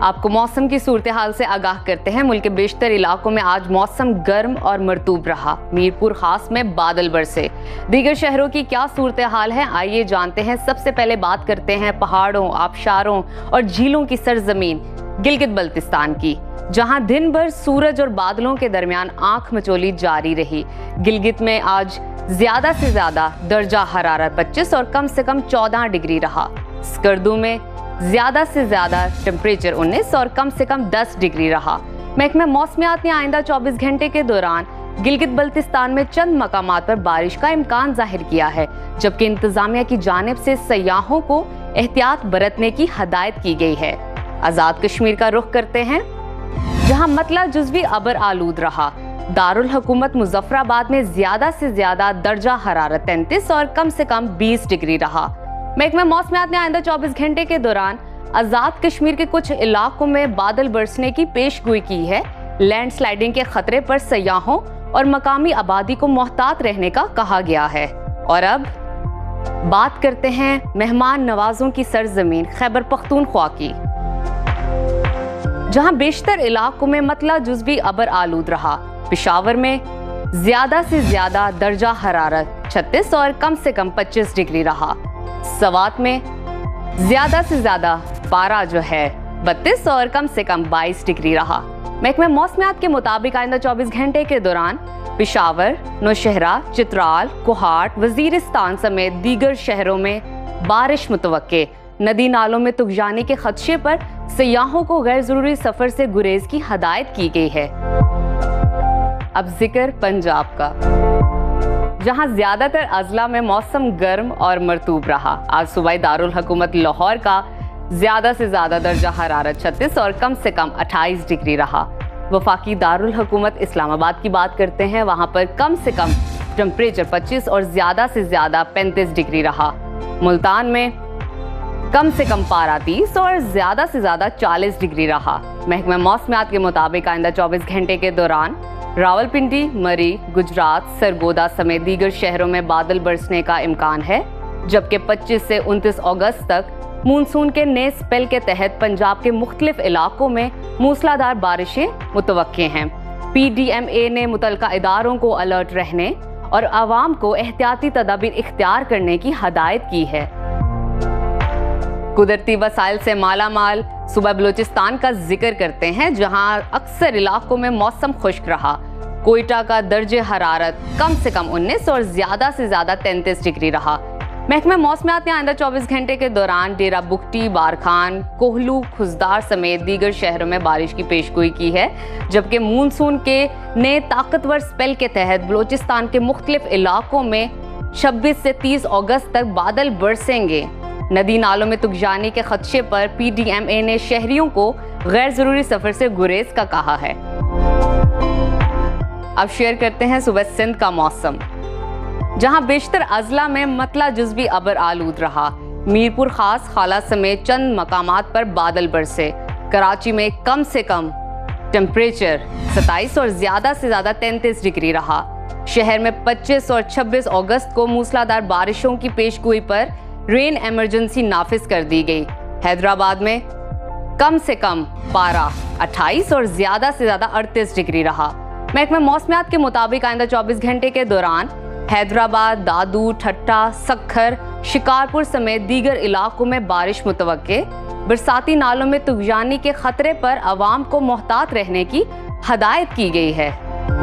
आपको मौसम की सूरत हाल से आगाह करते हैं। मुल्क के बेशतर इलाकों में आज मौसम गर्म और मरतूब रहा। मीरपुर खास में बादल बरसे। दीगर शहरों की क्या सूरत हाल है, आइए जानते हैं। सबसे पहले बात करते हैं पहाड़ों, आबशारों और झीलों की सरजमीन गिलगित बल्तिस्तान की, जहां दिन भर सूरज और बादलों के दरमियान आंख मचोली जारी रही। गिलगित में आज ज्यादा से ज्यादा दर्जा हरारत 25 और कम से कम 14 डिग्री रहा। स्कर्दू में ज्यादा से ज्यादा टेम्परेचर 19 और कम से कम 10 डिग्री रहा। महकमा मौसमियात ने आइंदा 24 घंटे के दौरान गिलगित बल्तिस्तान में चंद मकामात पर बारिश का इम्कान जाहिर किया है, जबकि इंतजामिया की जानिब से सयाहों को एहतियात बरतने की हदायत की गई है। आजाद कश्मीर का रुख करते हैं, जहां मतला जुज़वी अबर आलूद रहा। दारुल हुकूमत मुजफ्फराबाद में ज्यादा से ज्यादा दर्जा हरारत 33 और कम से कम 20 डिग्री रहा। महकमा मौसमियात ने आइंदा 24 घंटे के दौरान आजाद कश्मीर के कुछ इलाकों में बादल बरसने की पेशगोई की है। लैंडस्लाइडिंग के खतरे पर सयाहों और मकामी आबादी को मोहतात रहने का कहा गया है। और अब बात करते हैं मेहमान नवाजों की सरजमीन खैबर पख्तूनख्वा की, जहां बेशतर इलाकों में मतला जुज़वी अबर आलूद रहा। पेशावर में ज्यादा से ज्यादा दर्जा हरारत 36 और कम से कम 25 डिग्री रहा। सवात में ज्यादा से ज्यादा पारा जो है 32 और कम से कम 22 डिग्री रहा। महकमा मौसमियात के मुताबिक आइंदा 24 घंटे के दौरान पेशावर, नौशहरा, चित्राल, कोहाट, वजीरिस्तान समेत दीगर शहरों में बारिश मुतवक्के। नदी नालों में तुगजानी के खदशे पर सयाहों को गैर जरूरी सफर से गुरेज की हदायत की गई है। अब जिक्र पंजाब का, जहां ज्यादातर अजला में मौसम गर्म और मरतूब रहा। आज सूबाई दारुल हुकूमत लाहौर का ज्यादा से ज्यादा दर्जा हरारत 36 और कम से कम 28 डिग्री रहा। वफाकी दारुल हुकूमत इस्लामाबाद की बात करते हैं, वहां पर कम से कम टेम्परेचर 25 और ज्यादा से ज्यादा 35 डिग्री रहा। मुल्तान में कम से कम पारा 30 और ज्यादा से ज्यादा 40 डिग्री रहा। महकमा मौसमियात के मुताबिक आइंदा 24 घंटे के दौरान रावलपिंडी, मरी, गुजरात, सरगोदा समेत दीगर शहरों में बादल बरसने का इम्कान है, जबकि 25 से 29 अगस्त तक मानसून के नए स्पेल के तहत पंजाब के मुख्तलिफ इलाकों में मूसलाधार बारिशें मुतवक्के हैं। PDMA ने मुतलका इदारों को अलर्ट रहने और आवाम को एहतियाती तदाबीर इख्तियार करने की हदायत की है। कुदरती वसाइल से मालामाल सूबा बलूचिस्तान का जिक्र करते हैं, जहां अक्सर इलाकों में मौसम खुश्क रहा। कोयटा का दर्जे हरारत कम से कम 19 और ज्यादा से ज्यादा 33 डिग्री रहा। महकमा मौसमियात ने आइंदा 24 घंटे के दौरान डेरा बुगटी, बारखान, कोहलू, खुजदार समेत दीगर शहरों में बारिश की पेशगोई की है, जबकि मानसून के नए ताकतवर स्पेल के तहत बलूचिस्तान के मुख्तलिफ इलाकों में 26 से 30 अगस्त तक बादल बरसेंगे। नदी नालों में तुगजानी के खदशे पर PDMA ने शहरियों को गैर जरूरी सफर से गुरेज का कहा है। अब शेयर करते हैं सुबह सिंध का मौसम, जहां बेशतर अजला में मतला जुज़वी अबर आलूद रहा। मीरपुर खास, खाला समेत चंद मकामात पर बादल बरसे। कराची में कम से कम टेम्परेचर 27 और ज्यादा से ज्यादा 33 डिग्री रहा। शहर में 25 और 26 अगस्त को मूसलाधार बारिशों की पेशगोई पर रेन इमरजेंसी नाफिज कर दी गई। हैदराबाद में कम से कम पारा 28 और ज्यादा से ज्यादा 38 डिग्री रहा। महकमा मौसमियात के मुताबिक आइंदा 24 घंटे के दौरान हैदराबाद, दादू, ठट्टा, सक्खर, शिकारपुर समेत दीगर इलाकों में बारिश मुतवक्के। बरसाती नालों में तुगजानी के खतरे पर आवाम को मोहतात रहने की हदायत की गई है।